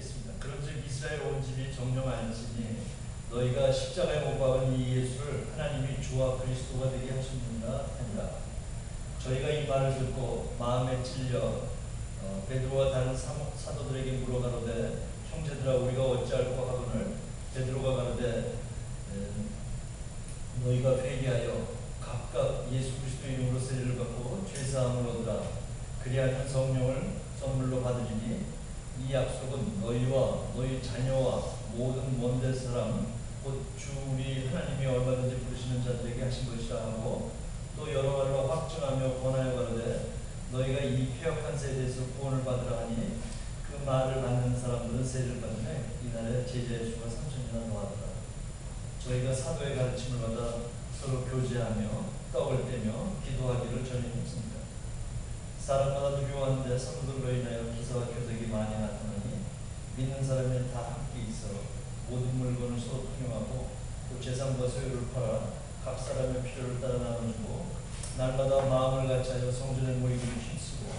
있습니다. 그런즉 이스라엘 온 집이 정령 알지니 너희가 십자가에 못 박은 이 예수를 하나님이 주와 그리스도가 되게 하셨느니라 하니라. 저희가 이 말을 듣고 마음에 찔려 베드로와 다른 사도들에게 물어가로되 형제들아 우리가 어찌할꼬 하거늘 베드로가 가로되 너희가 회개하여 각각 예수 그리스도의 이름으로 세례를 받고 죄사함을 얻으라. 그리하면 성령을 선물로 받으리니 이 약속은 너희와 너희 자녀와 모든 먼데 사람 곧 주 우리 하나님이 얼마든지 부르시는 자들에게 하신 것이라 하고 또 여러 말로 확증하며 권하여 가로되 너희가 이 폐역한 세대에서 구원을 받으라 하니 그 말을 받는 사람들은 세례를 받으며 이날에 제자의 수가 3,000이나 더하더라. 저희가 사도의 가르침을 받아 서로 교제하며 떡을 떼며 기도하기를 전혀 힘씁니다. 사람마다 두려워하는데 사도들로 인하여 기사와 표적이 많이 나타나니 믿는 사람이 다 함께 있어 모든 물건을 서로 통용하고 또 재산과 소유를 팔아 각 사람의 필요를 따라 나눠주고 날마다 마음을 같이하여 성전에 모이기를 힘쓰고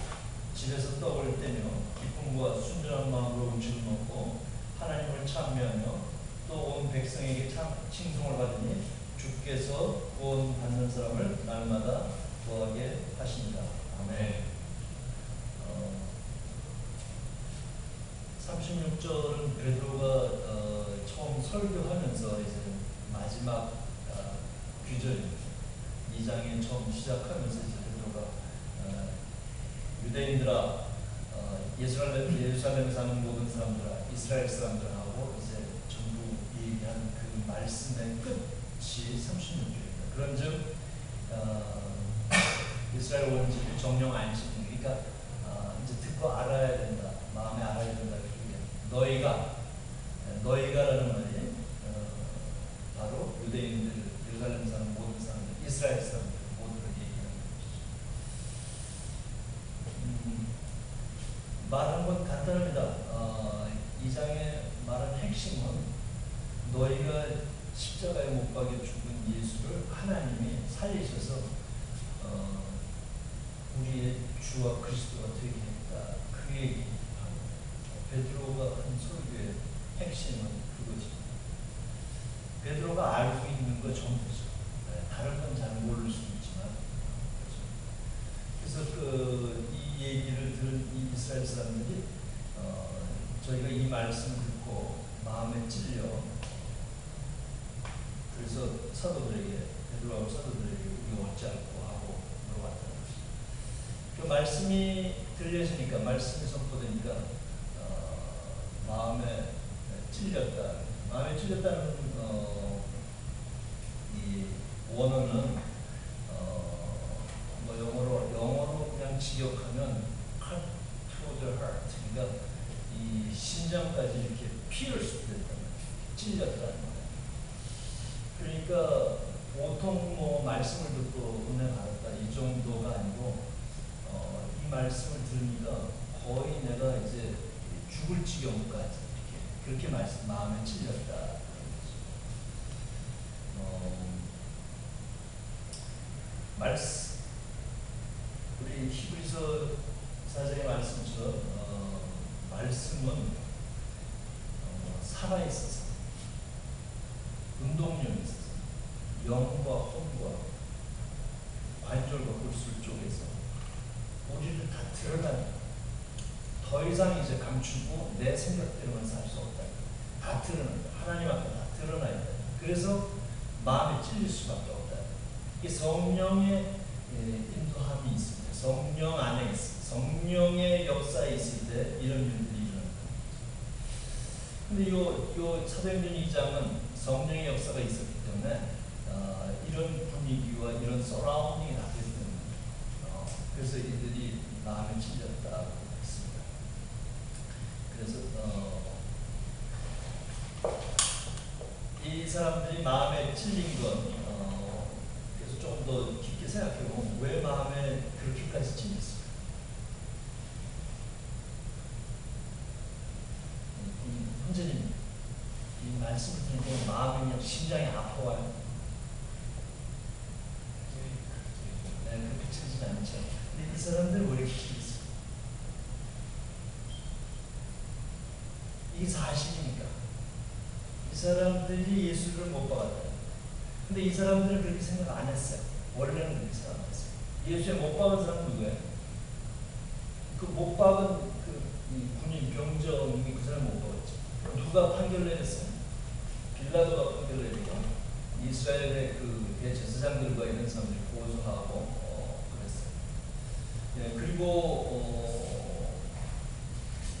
집에서 떡을 떼며 기쁨과 순전한 마음으로 음식을 먹고 하나님을 찬미하며 또 온 백성에게 칭송을 받으니 주께서 구원 받는 사람을 날마다 더하게 하십니다. 아멘. 36절은 베드로가 처음 설교하면서 이제 마지막 귀절입니다. 2장에 처음 시작하면서 이제 베드로가 유대인들아 예루살렘에 사는 모든 사람들아 이스라엘 사람들하고 이제 전부 얘기한 그 말씀의 끝이 36절입니다. 그런즉 이스라엘 온 집이 정령 안식일 그러니까 이제 듣고 알아야 된다. 마음에 알아야 된다. 너희가라는 말이 바로 유대인들, 예루살렘 사는 모든 사람들, 이스라엘 사람들 모두를 얘기하는 것이죠. 말하는 건 간단합니다. 2장에 말한 핵심은 너희가 십자가에 못 박여 죽은 예수를 하나님이 살리셔서 우리의 주와 그리스도가 되게 했다. 그 얘기. 베드로가 한 설교의 핵심은 그것입니다. 베드로가 알고 있는 거 전부죠. 다른 건 잘 모를 수 있지만 그래서 이 얘기를 들은 이 이스라엘 사람들이 저희가 이 말씀을 듣고 마음에 찔려 그래서 사도들에게 베드로하고 사도들에게 우리가 어찌할꼬 하고 물어봤다는 것입니다. 그 말씀이 들려지니까 말씀이 선포되니까 마음에 찔렸다. 마음에 찔렸다는 이 원어는 뭐 영어로 그냥 직역하면 cut to the heart. 그러니까 이 심장까지 이렇게 피어스됐다. 찔렸다는 거예요. 그러니까 보통 뭐 말씀을 듣고 은혜 받았다 이 정도가 아니고 이 말씀을 들으니까 거의 내가 이제 죽을 지경까지 그렇게 마음에 찔렸다. 말씀 우리 히브리서 4장의 말씀처럼 말씀은 살아 있어서 운동력이 있어서 영과 혼과 관절과 골수를 쪼개서 우리를 다 드러납니다. 더 이상 이제 감추고 내 생각대로만 살 수 없다. 다 드러난다. 하나님 앞에 다 드러나야 돼. 그래서 마음에 찔릴 수밖에 없다. 이 성령의 인도함이 있습니다. 성령 안에 있습니다. 성령의 역사에 있을 때 이런 일들이 일어납니다. 근데 요 사도행전 2장은 성령의 역사가 있었기 때문에 이런 분위기와 이런 서라운딩이 다 됐습니다. 그래서 이들이 마음에 찔렸다고 했습니다. 그래서 이 사람들이 마음에 찔린 건 그래서 조금 더 깊게 생각해보면 왜 마음에 그렇게까지 찔렸을까? 선생님 이 말씀을 들으면 마음이 그냥 심장이 아파와요. 네, 그렇게 찔리진 않죠. 근데 이 사람들 왜 이렇게 찔렸을까? 사람들이 예수를 못 박았다. 근데 이 사람들은 그렇게 생각 안 했어요. 원래는 그렇게 생각 안 했어요. 예수에 못 박은 사람은 누구예요? 그 못 박은 이 군인 병정이 그 사람 못 박았죠. 누가 판결을 내렸어요? 빌라도가 판결을 내리고 이스라엘의 그 대제사장들과 이런 사람들이 고소하고 그랬어요. 예,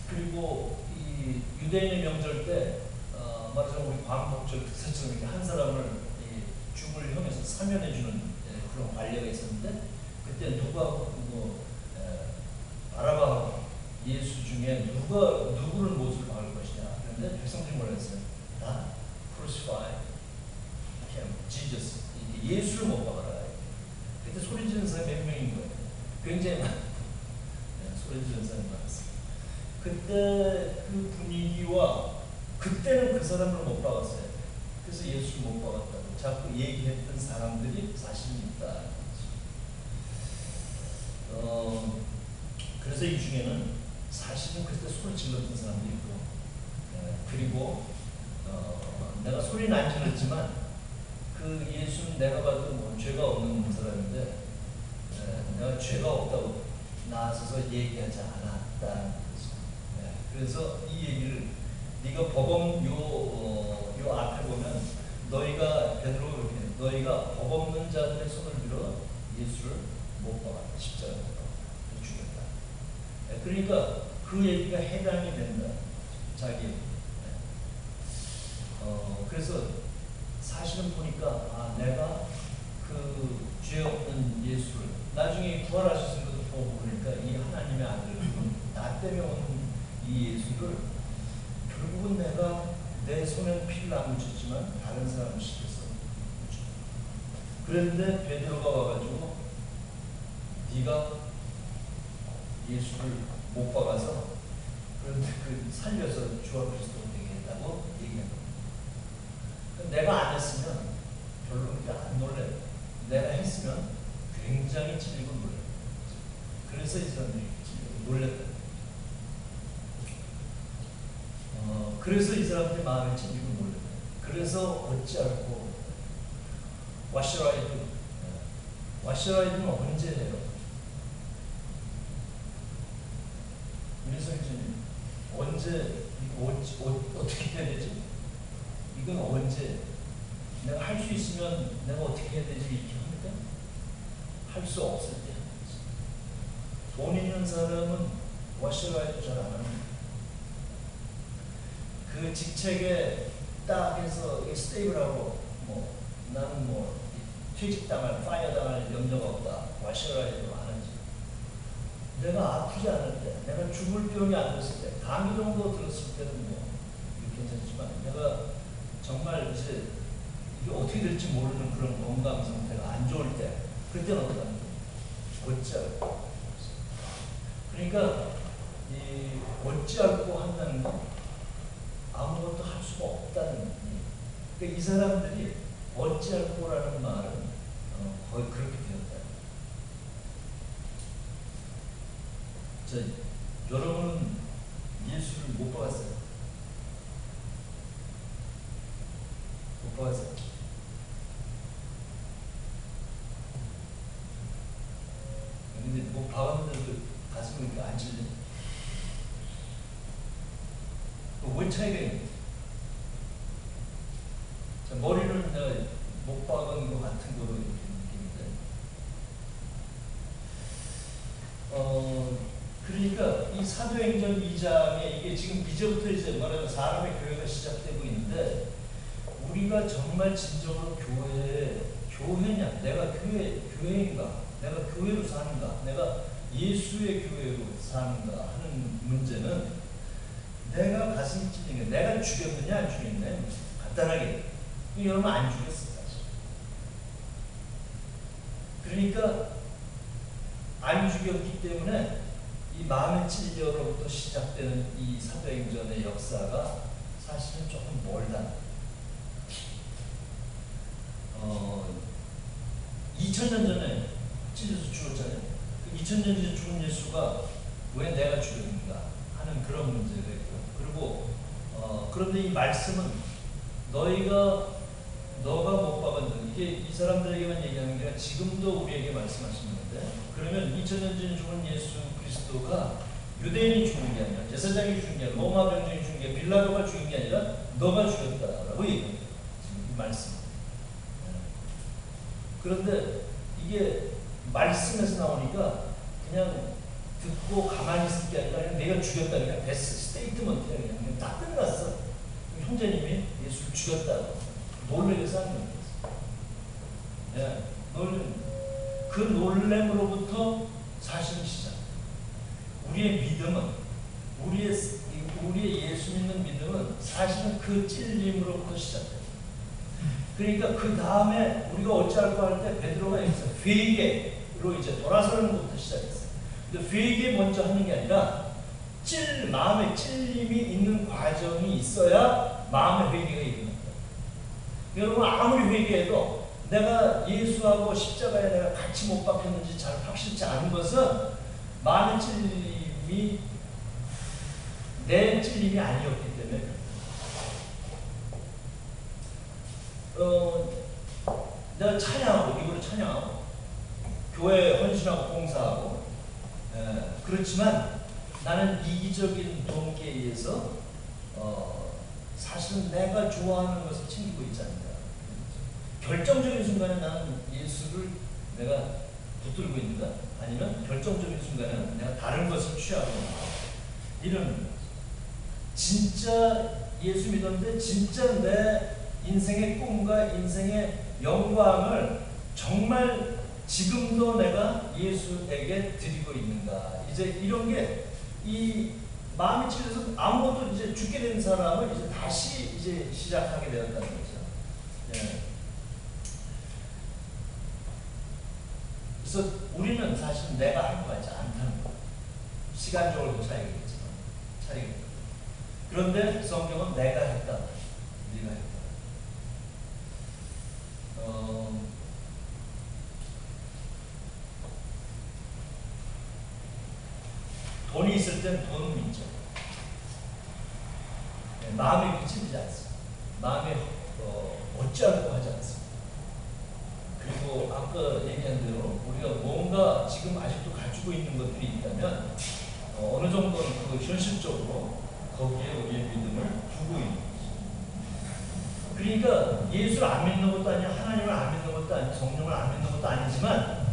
그리고 이 유대인의 명절 때 말하자면 우리 광복절 그처럼 이렇게 한 사람을 죽을 형에서 사면해 주는 그런 관례가 있었는데 그때 누가 바라바하고 예수 중에 누구를 못을 박을 것이냐. 그런데 백성들이 뭐라 했어요? 다 crucify him, Jesus. 예수를 못 박아라. 그때 소리 지르는 사람이 몇 명인 거예요? 굉장히 많아요. 소리 지르는 사람이 많았어요. 그때 그 분위기와 그때는 그 사람을 못 박았어요. 그래서 예수를 못 박았다고 자꾸 얘기했던 사람들이 사실은 있다. 그래서 이 중에는 사실은 그때 소리 질렀던 사람도 있고, 그리고 내가 소리는 안 질렀지만 그 예수는 내가 봐도 뭐 죄가 없는 사람인데 내가 죄가 없다고 나서서 얘기하지 않았다는 거죠. 그래서 이 얘기를 네가 법원 요 앞에 보면 너희가 베드로가 그렇게 너희가 법 없는 자들의 손을 들어 예수를 못 박았다. 십자가에 못 박았다. 죽였다. 그러니까 그 얘기가 해당이 된다. 자기. 그래서 사실은 보니까 내가 그 죄 없는 예수를 나중에 부활하셨을 것도 보고 그러니까 이 하나님의 아들을 나 때문에 온 이 예수를 결국은 내가 내 손에 피를 안 묻혔지만 다른 사람을 시켜서 묻혔다. 그런데 베드로가 와가지고 네가 예수를 못 박아서 그런데 살려서 주와 그리스도가 되게 했다고 얘기한 겁니다. 내가 안 했으면 별로 그렇게 안 놀래요. 내가 했으면 굉장히 찔리고 놀래요. 그래서 이 사람들이 놀랬다. 그래서 이 사람들이 마음에 찔리고 놀랬다. 그래서 어찌할꼬 와시라이드 와시라이드는 언제 해요? 민성진 언제 이거 어떻게 해야 되지? 이건 언제 내가 할 수 있으면 내가 어떻게 해야 되지? 이렇게 합니까? 할 수 없을 때 하는 거지. 돈 있는 사람은 와시라이드 잘 안 합니다. 그 직책에 딱 해서 스테이블하고 나는 퇴직당할 파이어당할 염려가 없다. 와시라이드로 하는지 내가 아프지 않을 때 내가 죽을 병이 안 들었을 때 감기 정도 들었을 때는 괜찮지만 내가 정말 이제 이게 어떻게 될지 모르는 그런 건강 상태가 안 좋을 때 그때는 어떠한 어찌할꼬. 그러니까 이 어찌할꼬 한다는 건 아무것도 할 수가 없다는 얘기. 그러니까 이 사람들이 어찌할꼬라는 말은 거의 그렇게 되었다. 여러분은 예수를 못 박았어요? 못 박았어요? 근데 못 박았는데도 가슴이 이렇게 안 찔려? 왜 차이가 있는 거지? 머리를 내가 못 박은 것 같은 거로 이렇게 느끼는데, 그러니까 이 사도행전 2장에 이게 지금 이제부터 이제 말하자면 사람의 교회가 시작되고 있는데, 우리가 정말 진정으로 교회냐? 내가 교회인가? 내가 교회로 사는가? 내가 예수의 교회로 사는가? 하는 문제는 내가 가슴이 찔리는 게 내가 죽였느냐 안 죽였느냐 간단하게 여러분 안 죽였어 사실. 그러니까 안 죽였기 때문에 이 마음의 찔려로부터 시작되는 이 사도행전의 역사가 사실은 조금 멀다. 2000년 전에 찔려서 죽었잖아요. 그 2000년 전에 죽은 예수가 왜 내가 죽였는가 하는 그런 문제가 있고, 그리고 그런데 이 말씀은 너가 못 박은 이게 이 사람들에게만 얘기하는 게 아니라 지금도 우리에게 말씀하시는데, 그러면 2000년 전에 죽은 예수 그리스도가 유대인이 죽은 게 아니라 제사장이 죽은 게 아니라 로마 병정이 죽은 게 아니라 빌라도가 죽은 게 아니라 너가 죽였다라고 얘기합니다. 지금 이 말씀. 그런데 이게 말씀에서 나오니까 그냥 듣고 가만히 있을 게 아니라 그냥 내가 죽였다, 그냥 됐어. 스테이트먼트야. 그냥 딱 끝났어. 형제님이 예수를 죽였다고 놀래서 하는 거예요. 예, 그 놀램으로부터 사실은 시작. 우리의 믿음은, 우리의 예수 믿는 믿음은 사실은 그 찔림으로부터 시작돼요. 그러니까 그 다음에 우리가 어찌할까 할 때 베드로가 여기서 회개로 이제 돌아서는 것부터 시작했어요. 근데 회개 먼저 하는 게 아니라 마음에 찔림이 있는 과정이 있어야 마음의 회개가 일어납니다. 여러분 아무리 회개해도 내가 예수하고 십자가에 내가 같이 못 박혔는지 잘 확실치 않은 것은 마음의 찔림이 내 찔림이 아니었기 때문에 내가 찬양하고 입으로 찬양하고 교회에 헌신하고 봉사하고 그렇지만 나는 이기적인 동기에 의해서 사실은 내가 좋아하는 것을 챙기고 있지 않는다. 결정적인 순간에 나는 예수를 내가 붙들고 있는가? 아니면 결정적인 순간에는 내가 다른 것을 취하고 있는가? 이런 진짜 예수 믿었는데 진짜 내 인생의 꿈과 인생의 영광을 정말 지금도 내가 예수에게 드리고 있는가? 이제 이런 게 이 마음이 찔려서 아무것도 이제 죽게 된 사람을 이제 다시 이제 시작하게 되었다는 거죠. 네. 그래서 우리는 사실 내가 할 것 같지 않다는 거예요. 시간적으로도 차이겠지만. 그런데 성경은 내가 했다. 네가 했다. 돈이 있을 땐 돈은 믿죠. 마음이 그치지 않습니다. 마음이 어찌하려고 하지 않습니다. 그리고 아까 얘기한 대로 우리가 뭔가 지금 아직도 가지고 있는 것들이 있다면 어느 정도는 그 현실적으로 거기에 우리의 믿음을 두고 있는 거죠. 그러니까 예수를 안 믿는 것도 아니야, 하나님을 안 믿는 것도 아니야, 성령을 안 믿는 것도 아니지만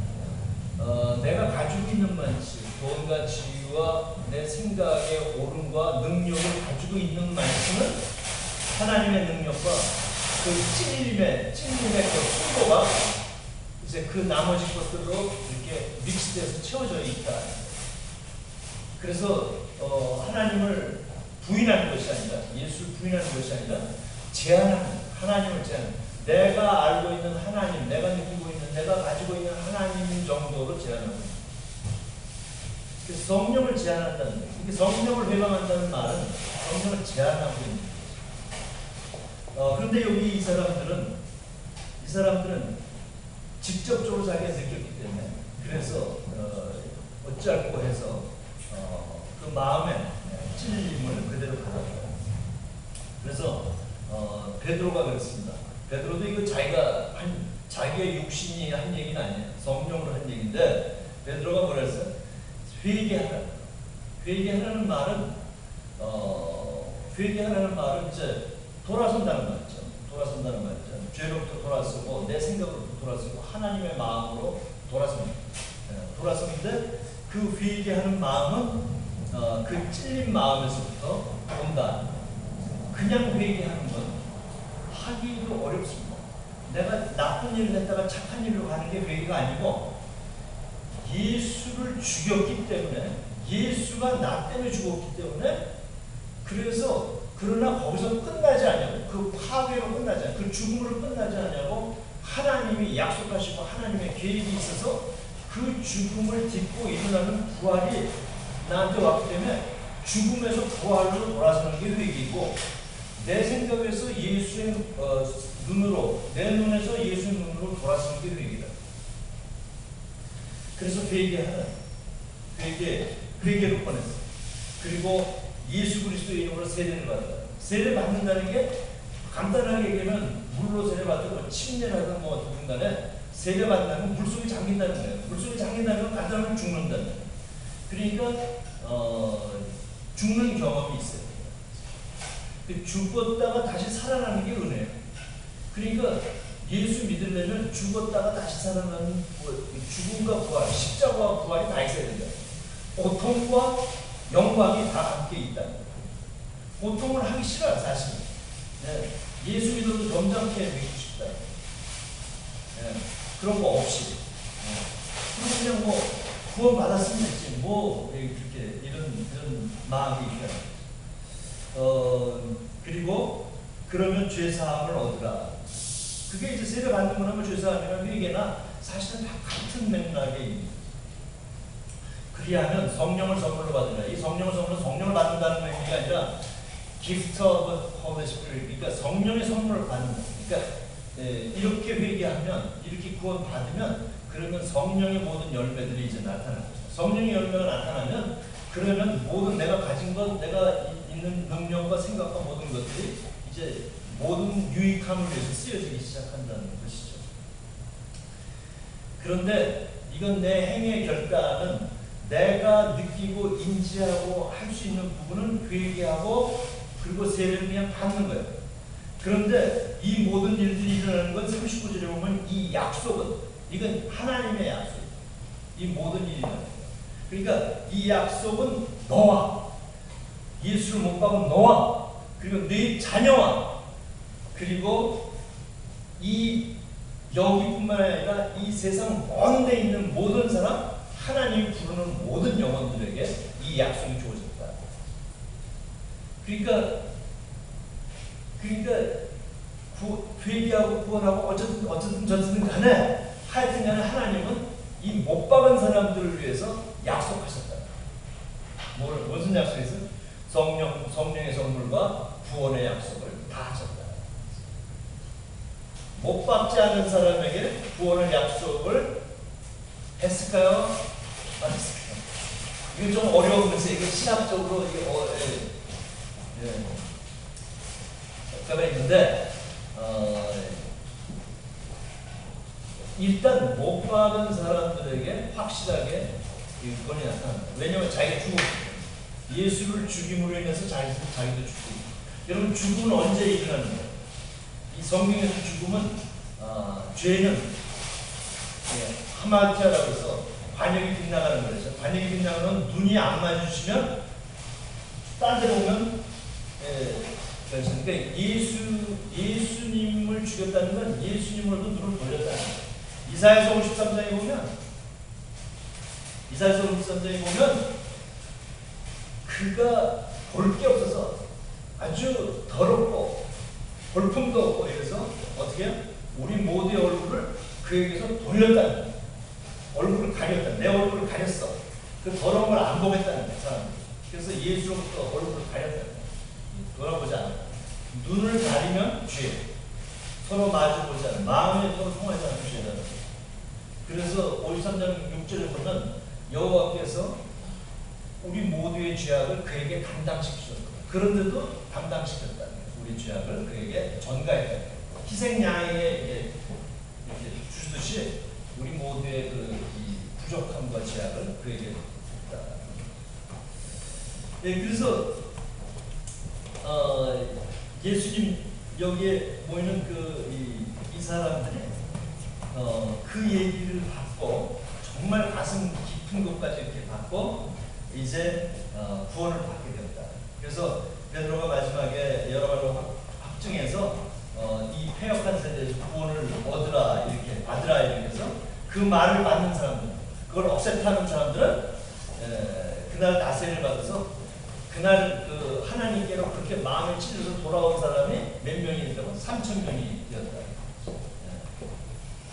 내가 가지고 있는 만치 돈과 지위와 내 생각의 오름과 능력을 가지고 있는 만큼은 하나님의 능력과 그 찔림의 그 풍도가 이제 그 나머지 것들로 이렇게 믹스돼서 채워져 있다. 그래서 하나님을 부인하는 것이 아니라, 예수를 부인하는 것이 아니라 제한하는, 하나님을 제한, 내가 알고 있는 하나님, 내가 느끼고 있는, 내가 가지고 있는 하나님 정도로 제한하는 거예요. 그래서 성령을 제한한다는 거예요. 이게 성령을 회방한다는 말은 성령을 제한하고 있는 거예요. 그런데 여기 이 사람들은 직접적으로 자기가 느꼈기 때문에, 그래서 어찌할꼬 해서 그 마음의 찔림을 그대로 받아들여요. 그래서 베드로가 그랬습니다. 베드로도 이거 자기의 육신이 한 얘기는 아니에요. 성령으로 한 얘기인데 베드로가 뭐라 했어요? 회개하라는 말은 이제 돌아선다는 말이죠. 죄로부터 돌아서고 내 생각으로부터 돌아서고 하나님의 마음으로 돌아섭니다. 돌아서는데 그 회개하는 마음은 그 찔린 마음에서부터 온다. 그냥 회개하는 건 하기도 어렵습니다. 내가 나쁜 일을 했다가 착한 일로 가는 게 회개가 아니고, 예수를 죽였기 때문에, 예수가 나 때문에 죽었기 때문에, 그러나 거기서 끝나지 않냐고, 그 파괴로 끝나지 않냐고, 그 죽음으로 끝나지 않냐고, 하나님이 약속하시고 하나님의 계획이 있어서 그 죽음을 딛고 일어나는 부활이 나한테 왔기 때문에 죽음에서 부활로 돌아서는 게 회개이고, 내 생각에서 예수의 눈으로, 내 눈에서 예수의 눈으로 돌아서는 게 회개다. 그래서 회개로 꺼냈어. 그리고 예수 그리스도의 이름으로 세례를 받는다. 세례 받는다는 게 간단하게 얘기하면 물로 세례받고 침례하든 뭐 어떤 간에 세례받는다면 물속에 잠긴다는 거예요. 물속에 잠긴다면 간단하면 죽는다는 거예요. 그러니까 죽는 경험이 있어요. 죽었다가 다시 살아나는 게 은혜예요. 그러니까 예수 믿으려면 죽었다가 다시 살아나는 죽음과 부활, 십자가와 부활이 다 있어야 된다. 고통과 영광이 다 함께 있다. 고통을 하기 싫어요, 사실. 네. 예수 믿어도 점잖게 믿고 싶다. 네. 그런 거 없이. 네. 그냥 뭐 구원 받았으면 됐지. 뭐 그렇게 이런 마음이 있다. 그리고 그러면 죄 사함을 얻으라. 그게 이제 세례 받는 거나 죄 사함이나 회개나 사실은 다 같은 맥락에 있는. 그리하면 성령을 선물로 받으라. 이 성령을 성령을 받는다는 의미가 아니라 gift of Holy Spirit. 그러니까 성령의 선물을 받는다. 그러니까 이렇게 회개하면, 이렇게 구원 받으면, 그러면 성령의 모든 열매들이 이제 나타나는 거죠. 성령의 열매가 나타나면, 그러면 모든 내가 가진 것, 내가 있는 능력과 생각과 모든 것들이 이제 모든 유익함을 위해서 쓰여지기 시작한다는 것이죠. 그런데 이건 내 행위의 결단은 내가 느끼고 인지하고 할 수 있는 부분은 회개하고 그리고 세례를 그냥 받는 거예요. 그런데 이 모든 일들이 일어나는 건 39절에 보면 이 약속은, 이건 하나님의 약속이에요. 이 모든 일이 일어나는 거예요. 그러니까 이 약속은 너와, 예수를 못 박은 너와, 그리고 네 자녀와, 그리고 이 여기뿐만 아니라 이 세상 먼 데 있는 모든 사람, 하나님이 부르는 모든 영혼들에게 이 약속이 주어졌다. 그러니까 회개하고 구원하고 어쨌든 저쨌든 간에 하여튼 간에 하나님은 이 못 박은 사람들을 위해서 약속하셨다. 무슨 약속이었어요? 성령의 선물과 구원의 약속을 다 하셨다. 못 박지 않은 사람에게 구원의 약속을 했을까요? 안 했을까요? 이거 좀 어려운 문제. 이거 신학적으로 가 있는데 일단 못 박은 사람들에게 확실하게 구원이 나타납니다. 왜냐하면 자기가 죽었기 때문에. 예수를 죽임으로 인해서 자기도 죽고. 여러분, 죽음은 언제 일어나는 거예요? 이 성경에서 죽음은 죄는 하마티아라고 해서 관역이 빗나가는 거죠. 관역이 빗나가면 눈이 안 마주치면 딴 데 보면 그러니까 예수님을 죽였다는 건 예수님으로도 눈을 돌렸다는 거예요. 이사야서 53장에 보면 그가 볼 게 없어서 아주 더럽고 볼품도 없고 이래서 어떻게 해요? 우리 모두의 얼굴을 그에게서 돌렸다는 거예요. 얼굴을 가렸다. 내 얼굴을 가렸어. 그 더러운 걸 안 보겠다는 거예요, 사람들이. 그래서 예수로부터 얼굴을 가렸다는 거예요. 돌아보지 않아. 눈을 가리면 죄. 서로 마주보지 않아. 마음에 서로 통하지 않는 죄라는 거예요. 그래서 53장 6절에 보면 여호와께서 우리 모두의 죄악을 그에게 감당시키셨고, 그런데도 감당시켰다는 거예요. 우리 죄악을 그에게 전가했다는 거예요. 희생양에게 이렇게 주듯이 우리 모두의 이 부족함과 죄악을 그에게 줬다. 그래서 예수님 여기에 모이는 이 사람들이 그 얘기를 받고 정말 가슴 깊은 곳까지 이렇게 받고 이제 구원을 받게 된다. 그래서 베드로가 마지막에 여러 가지로 확증해서 이 패역한 세대에서 구원을 얻으라, 이렇게 받으라, 이렇게 해서 그 말을 받는 사람들, 그걸 억셉트하는 사람들은 그날 나세를 받아서 그날 하나님께로 그렇게 마음을 찔러서 돌아온 사람이 몇 명이 있다고? 3,000명이 되었다.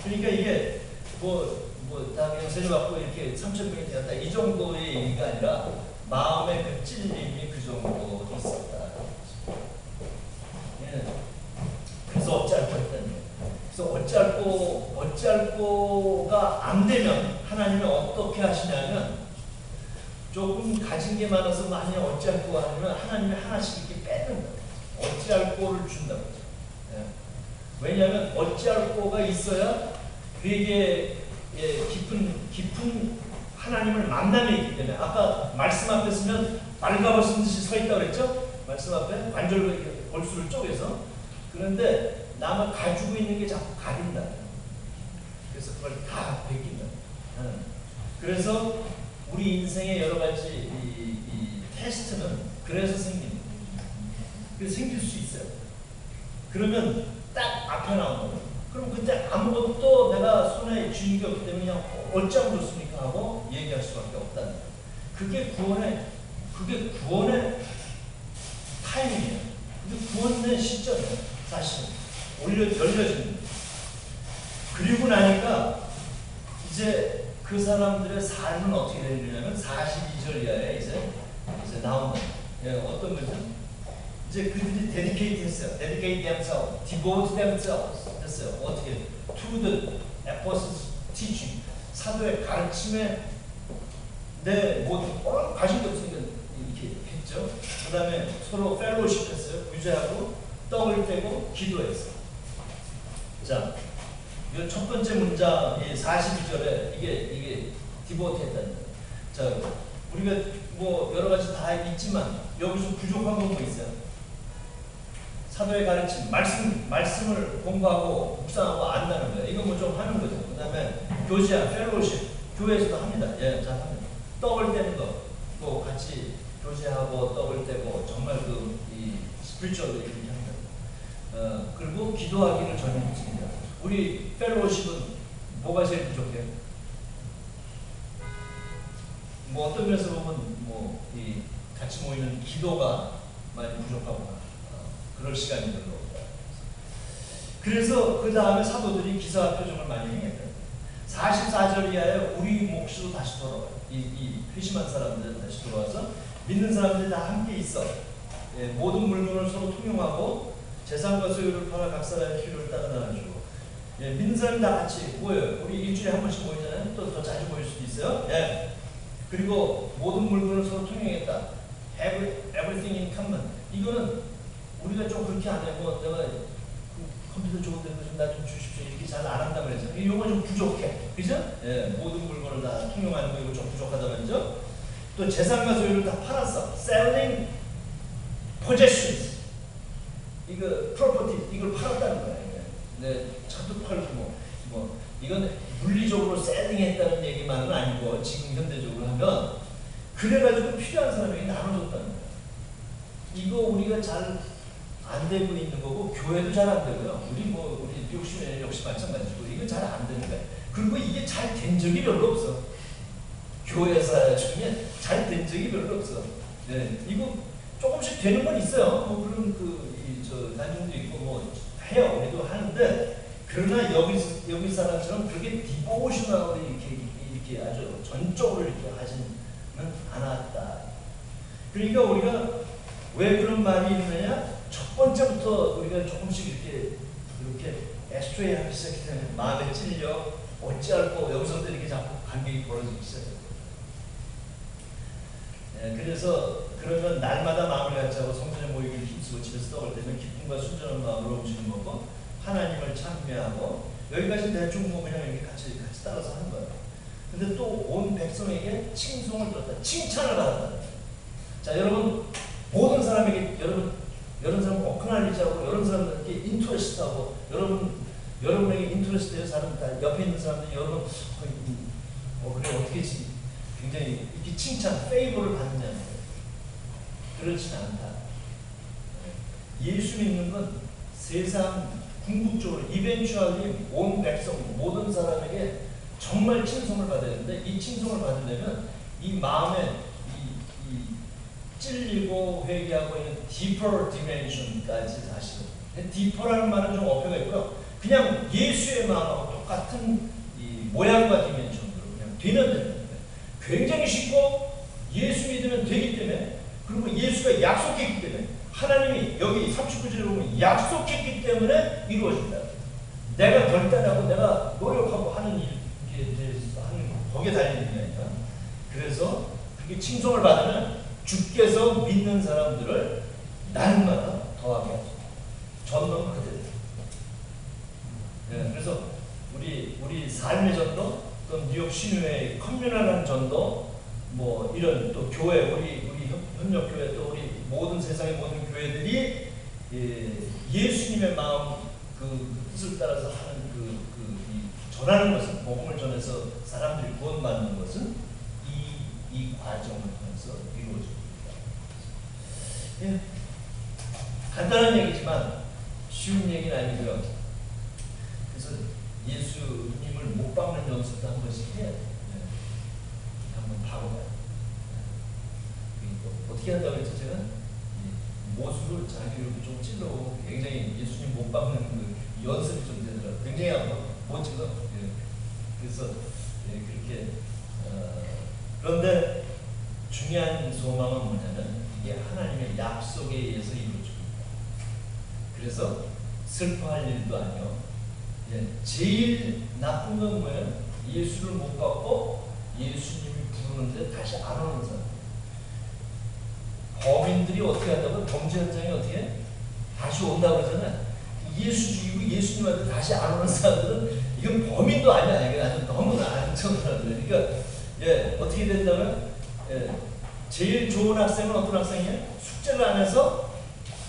그러니까 이게 다 그냥 세례받고 이렇게 3,000명이 되었다, 이 정도의 얘기가 아니라 마음의 그 찔림이 그 정도 있었다. 그래서 어찌할 뻔했다니. 그래서 어찌할꼬가 안 되면 하나님이 어떻게 하시냐면, 조금 가진 게 많아서 많이 어찌할꼬가 아니면 하나님이 하나씩 이렇게 빼는 거예요. 어찌할꼬를 준다고. 예. 왜냐하면 어찌할꼬가 있어야 회개의 깊은 하나님을 만남이 있기 때문에. 아까 말씀 앞에 서면 말가벗은 듯이 서 있다고 그랬죠? 말씀 앞에 관절로 골수를 쪼개서. 그런데 남을 가지고 있는 게 자꾸 가린다. 그래서 그걸 다 베낀다. 그래서 우리 인생의 여러 가지 이 테스트는 그래서 생깁니다. 그래서 생길 수 있어요. 그러면 딱 앞에 나오는. 그럼 그때 아무것도 내가 손에 쥐는 게 없기 때문에 그냥 어쩌면 좋습니까 하고 얘기할 수밖에 없다는 거예요. 그게 구원의 타이밍이에요. 그게 구원의 시점이에요. 사실 열려집니다. 그리고 나니까 이제 그 사람들의 삶은 어떻게 되느냐면 42절 이하에 이제 나온다. 예, 어떤 거죠? 이제 그들이 dedicate 했어요. dedicate themselves, devote themselves 했어요. 어떻게? to the apostles' teaching. 사도의 가르침에 내 모든 관심도 없으니까 이렇게 했죠. 그 다음에 서로 fellowship 했어요. 유죄하고 떡을 떼고 기도했어요. 자, 이 첫 번째 문장, 이 42절에 이게 devote 했다는 거예요. 자, 우리가 뭐 여러 가지 다 있지만 여기서 부족한 건 뭐 있어요? 사도의 가르침, 말씀을 공부하고 묵상하고 안다는 거예요. 이거 뭐 좀 하는 거죠. 그 다음에 교제야, 펠로우십, 교회에서도 합니다. 예, 잘 합니다. 떡을 떼는 거, 또 같이 교제하고 떡을 떼고 정말 이 스피리추얼로 이렇게 합니다. 그리고 기도하기를 전했습니다. 우리 펠로우십은 뭐가 제일 부족해요? 뭐 어떤 면에서 보면 이 같이 모이는 기도가 많이 부족하구나. 그럴 시간이 별로 없다. 그래서 그 다음에 사도들이 기사와 표정을 많이 행했다. 44절 이하에 우리 몫으로 다시 돌아와요. 이 회심한 사람들은 다시 돌아와서 믿는 사람들이 다 함께 있어. 예, 모든 물건을 서로 통용하고 재산과 소유를 팔아 각 사람의 필요를 따라 나눠주고. 예, 믿는 사람이 다 같이 모여요. 우리 일주일에 한 번씩 모이잖아요. 또 더 자주 모일 수도 있어요. 예. 그리고 모든 물건을 서로 통용했다. Everything in common. 이거는 우리가 좀 그렇게 안 해고 내가 컴퓨터 좋은데 나 좀 주십시오 이렇게 잘 안 한다 그래서 이 용어 좀 부족해, 그죠? 예, 모든 물건을 다 통용하는 거 이거 좀 부족하다 말이죠. 또 재산과 소유를 다 팔았어. Selling possessions. 이거 property 이걸 팔았다는 거야. 네, 차도 팔고 이건 물리적으로 셀링했다는 얘기만은 아니고 지금 현대적으로 하면 그래가지고 필요한 사람에게 나눠줬다는 거야. 이거 우리가 잘 안 되고 있는 거고 교회도 잘 안 되고요. 우리 욕심에는 역시 마찬가지고 이거 잘 안 되는 거예요. 그리고 이게 잘 된 적이 별로 없어. 교회사 중에 잘 된 적이 별로 없어. 네, 이거 조금씩 되는 건 있어요. 그런 단종도 있고 해요. 우리도 하는데 그러나 여기 사람처럼 그렇게 디보셔널로 이렇게 아주 전적으로 이렇게 하지는 않았다. 그러니까 우리가 왜 그런 말이 있느냐? 첫 번째부터 우리가 조금씩 이렇게 에스트레이 하기 시작하면 마음에 찔려 어찌할꼬 여기서부터 이렇게 자꾸 간격이 벌어지기 시작해요. 예, 그래서 그러면 날마다 마음을 같이 하고 성전에 모이기를 힘쓰고 집에서 떡을 떼면 기쁨과 순전한 마음으로 움직이는 거고 하나님을 찬미하고 여기까지 대충 그냥 이렇게 같이 따라서 하는 거예요. 근데 또 온 백성에게 칭송을 들었다. 칭찬을 받았다. 자, 여러분 모든 사람에게 여러분 사람 어크날리지하고 여러분 사람들에게 인터레스트하고 여러분에게 인터레스트해서 사람 다 옆에 있는 사람들이 여러분 그래 어떻게 굉장히 이렇게 칭찬, 페이버를 받느냐는 거예요. 그렇진 않다. 예수 믿는 건 세상 궁극적으로 이벤츄얼리 온 백성 모든 사람에게 정말 칭송을 받아야 되는데 이 칭송을 받으려면 이 마음에 찔리고 회개하고 있는 deeper dimension까지 사실은 deeper라는 말은 좀 어폐가 있고요. 그냥 예수의 마음하고 똑같은 이 모양과 디멘션으로 그냥 되면 되는 거예요. 굉장히 쉽고 예수 믿으면 되기 때문에 그리고 예수가 약속했기 때문에 하나님이 여기 39절에 보면 약속했기 때문에 이루어진다. 내가 결단하고 내가 노력하고 하는 일에 대해서 하는 거기에 달리는 거니까. 그래서 그렇게 칭송을 받으면 주께서 믿는 사람들을 날마다 더하게 하죠. 전문 그대로. 네, 그래서 우리 삶의 전도, 또 뉴욕 신유의 커뮤널한 전도, 뭐 이런 또 교회, 우리 협력 교회, 또 우리 모든 세상의 모든 교회들이 예수님의 마음 그 뜻을 따라서 하는 전하는 것은, 복음을 전해서 사람들이 구원받는 것은 이 과정을 통해서 이루어집니다. 예, 간단한 얘기지만 쉬운 얘기는 아니고요. 그래서 예수님을 못 박는 연습도 한 번씩 해야 돼요. 한번 바로 어떻게 한다고 했죠? 제가 모수를 자기 이렇게 좀 찔러보고 굉장히 예수님 못 박는 그 연습이 좀 되더라고요. 굉장히 한번 못 찔러. 그래서 그렇게 그런데 중요한 소망은 뭐냐면 이게 하나님의 약속에 의해서 이루어집니다. 그래서 슬퍼할 일도 아니요. 제일 나쁜 건 뭐예요? 예수를 못 받고 예수님이 부르는데 다시 안 오는 사람. 범인들이 어떻게 한다고? 범죄 현장에 어떻게 다시 온다고 그러잖아요. 예수 죽이고 예수님한테 다시 안 오는 사람들은 이건 범인도 아니야. 이게 아주 너무나 안정한 사람들. 그러니까 어떻게 된다면 제일 좋은 학생은 어떤 학생이에요? 숙제를 안 해서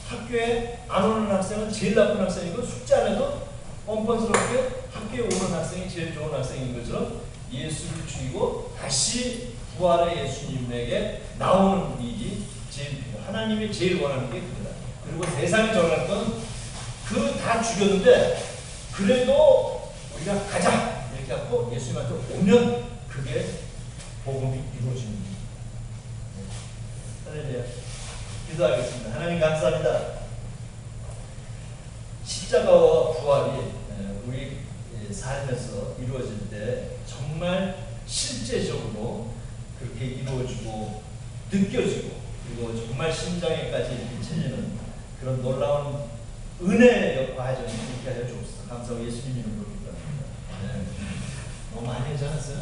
학교에 안 오는 학생은 제일 나쁜 학생이고, 숙제 안 해도 뻔뻔스럽게 학교에 오는 학생이 제일 좋은 학생인 것처럼 예수를 죽이고 다시 부활의 예수님에게 나오는 일이 하나님이 제일 원하는 게 그거다. 그리고 세상이 정할 건 그 다 죽였는데 그래도 우리가 가자 이렇게 하고 예수님한테 오면 그게 복음이 이루어지는 거예요. 할렐루야. 기도하겠습니다. 하나님 감사합니다. 십자가와 부활이 우리 삶에서 이루어질 때 정말 실제적으로 그렇게 이루어지고 느껴지고, 그리고 정말 심장에까지 이렇게 찔리는 그런 놀라운 은혜의 과정이 있게 하여 주옵소서. 감사하고 예수님 이름으로 기도합니다. 너무 많이 하지 않았어요?